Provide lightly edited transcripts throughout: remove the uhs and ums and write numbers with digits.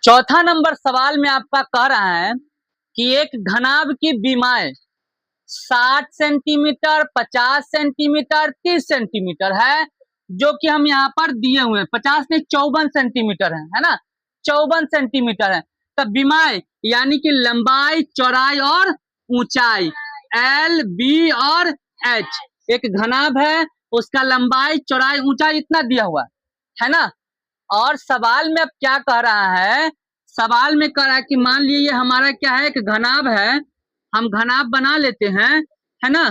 चौथा नंबर सवाल में आपका कह रहा है कि एक घनाभ की बीमाएं 60 सेंटीमीटर, 50 सेंटीमीटर, 30 सेंटीमीटर है, जो कि हम यहाँ पर दिए हुए हैं। 50 नहीं 54 सेंटीमीटर है ना, 54 सेंटीमीटर है। तब बीमाएं यानी कि लंबाई, चौड़ाई और ऊंचाई L, B और H। एक घनाभ है, उसका लंबाई, चौड़ाई, ऊंचाई इतना दिया हुआ है ना। और सवाल में अब क्या कह रहा है, सवाल में कह रहा है कि मान लीजिए हमारा क्या है, एक घनाभ है, हम घनाभ बना लेते हैं, है ना।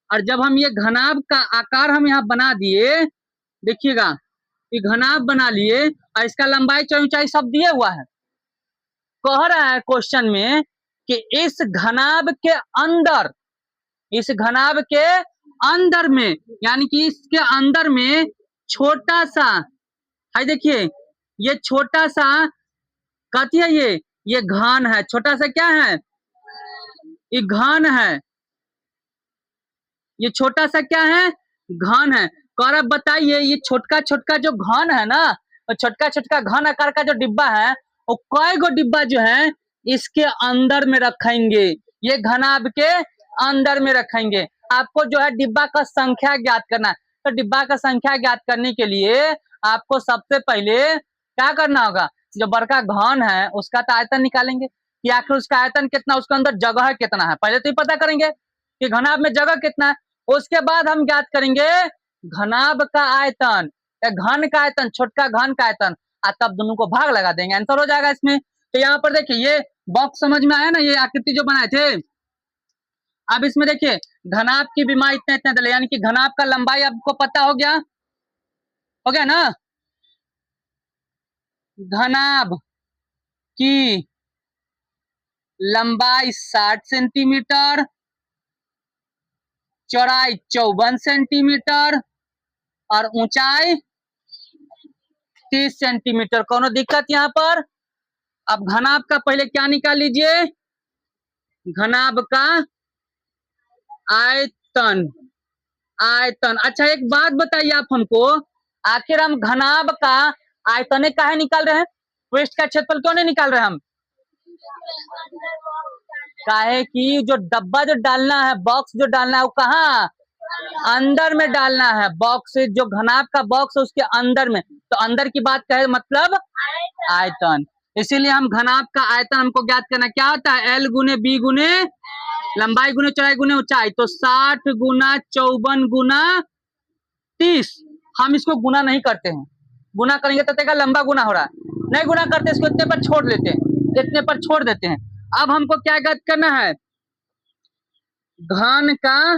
और जब हम ये घनाभ का आकार हम यहाँ बना दिए, देखिएगा ये घनाभ बना लिए और इसका लंबाई, चौड़ाई, ऊंचाई सब दिया हुआ है। कह रहा है क्वेश्चन में कि इस घनाभ के अंदर, इस घनाभ के अंदर में, यानी कि इसके अंदर में छोटा सा है, देखिए ये छोटा सा कहती है, ये घन है, छोटा सा क्या है, ये घन है, ये छोटा सा क्या है, घन है। और अब बताइए ये छोटका छोटका जो घन है ना, और छोटका छोटका घन आकार का जो डिब्बा है, वो कई गो डिब्बा जो है इसके अंदर में रखेंगे, ये घनाभ के अंदर में रखेंगे। आपको जो है डिब्बा का संख्या ज्ञात करना है। तो डिब्बा का संख्या ज्ञात करने के लिए आपको सबसे पहले क्या करना होगा, जो बड़का घन है उसका तो आयतन निकालेंगे कि आखिर उसका आयतन कितना, उसके अंदर जगह कितना है, पहले तो ये पता करेंगे कि घनाभ में जगह कितना है। उसके बाद हम ज्ञात करेंगे घनाभ का आयतन, घन का आयतन, छोटका घन का आयतन, और तब दोनों को भाग लगा देंगे, आंसर हो जाएगा इसमें। तो यहाँ पर देखिए ये बॉक्स समझ में आया ना, ये आकृति जो बनाए थे। अब इसमें देखिए घनाभ की बीमारी इतना इतना दले, यानी कि घनाभ का लंबाई आपको पता हो गया ना। घनाभ की लंबाई 60 सेंटीमीटर, चौड़ाई 54 सेंटीमीटर और ऊंचाई 30 सेंटीमीटर। कोनो दिक्कत यहाँ पर? अब घनाभ का पहले क्या निकाल लीजिए, घनाभ का आयतन, आयतन। अच्छा एक बात बताइए आप हमको, आखिर हम घनाभ का आयतन काहे निकाल रहे हैं, पृष्ठ का क्षेत्रफल क्यों नहीं निकाल रहे हम? काहे कि जो डब्बा जो डालना है, बॉक्स जो डालना है, वो कहाँ, अंदर में डालना है। बॉक्स जो घनाभ का बॉक्स है उसके अंदर में, तो अंदर की बात कहे मतलब आयतन। इसीलिए हम घनाभ का आयतन हमको ज्ञात करना, क्या होता है, L गुने B गुने लंबाई गुने चौड़ाई गुने ऊंचाई। तो 60 गुना 54 गुना 30। हम इसको गुना नहीं करते हैं, गुना करेंगे तो देखा लंबा गुना हो रहा है, नहीं गुना करते, इसको इतने पर छोड़ देते हैं, इतने पर छोड़ देते हैं। अब हमको क्या ज्ञात करना है, घन का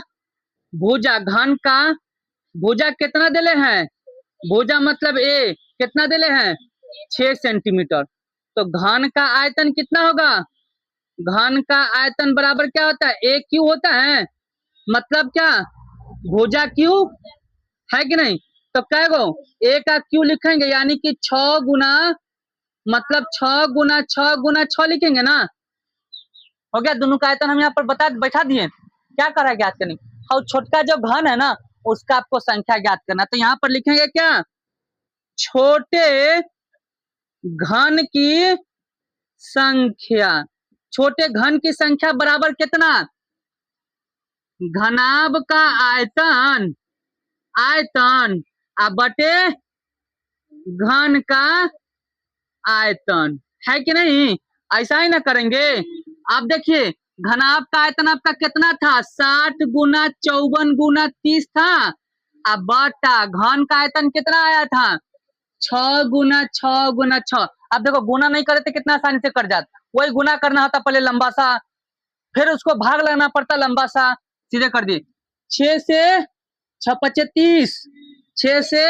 भुजा, घन का भुजा कितना दिले हैं, भुजा मतलब ए कितना दिले हैं 6 सेंटीमीटर। तो घन का आयतन कितना होगा, घन का आयतन बराबर क्या होता है, ए क्यू होता है, मतलब क्या भुजा क्यू है कि नहीं। तो क्या गो ए का क्यू लिखेंगे, यानी कि 6 गुना, मतलब 6 गुना 6 गुना 6 लिखेंगे ना, हो गया। दोनों का आयतन हम यहाँ पर बैठा दिए। क्या कर रहा है ज्ञात करने, और छोटका जो घन है ना उसका आपको संख्या ज्ञात करना। तो यहाँ पर लिखेंगे क्या, छोटे घन की संख्या, छोटे घन की संख्या बराबर कितना, घनाभ का आयतन, आयतन बटे घन का आयतन, है कि नहीं। ऐसा ही ना करेंगे। आप देखिए घनाभ का आयतन आपका कितना था, 60 गुना 54 गुना 30 था, अब बटा घन का आयतन कितना आया था, 6 गुना 6 गुना 6। अब देखो गुना नहीं करे तो कितना आसानी से कर जाता, वही गुना करना होता पहले लंबा सा, फिर उसको भाग लगना पड़ता लंबा सा, सीधे कर दिए। 6 से 6 पचे 30, 6 से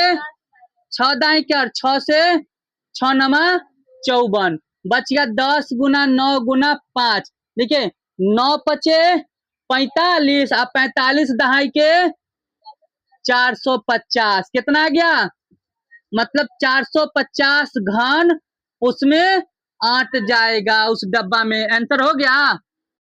6 दाएं क्या, 6 से 6 नमा 54, बच गया 10 गुना 9 गुना 5। देखिए 9 पचे 45 और 45 दहाई के 450, कितना आ गया, मतलब 450 घन उसमें आट जाएगा उस डब्बा में, आंसर हो गया।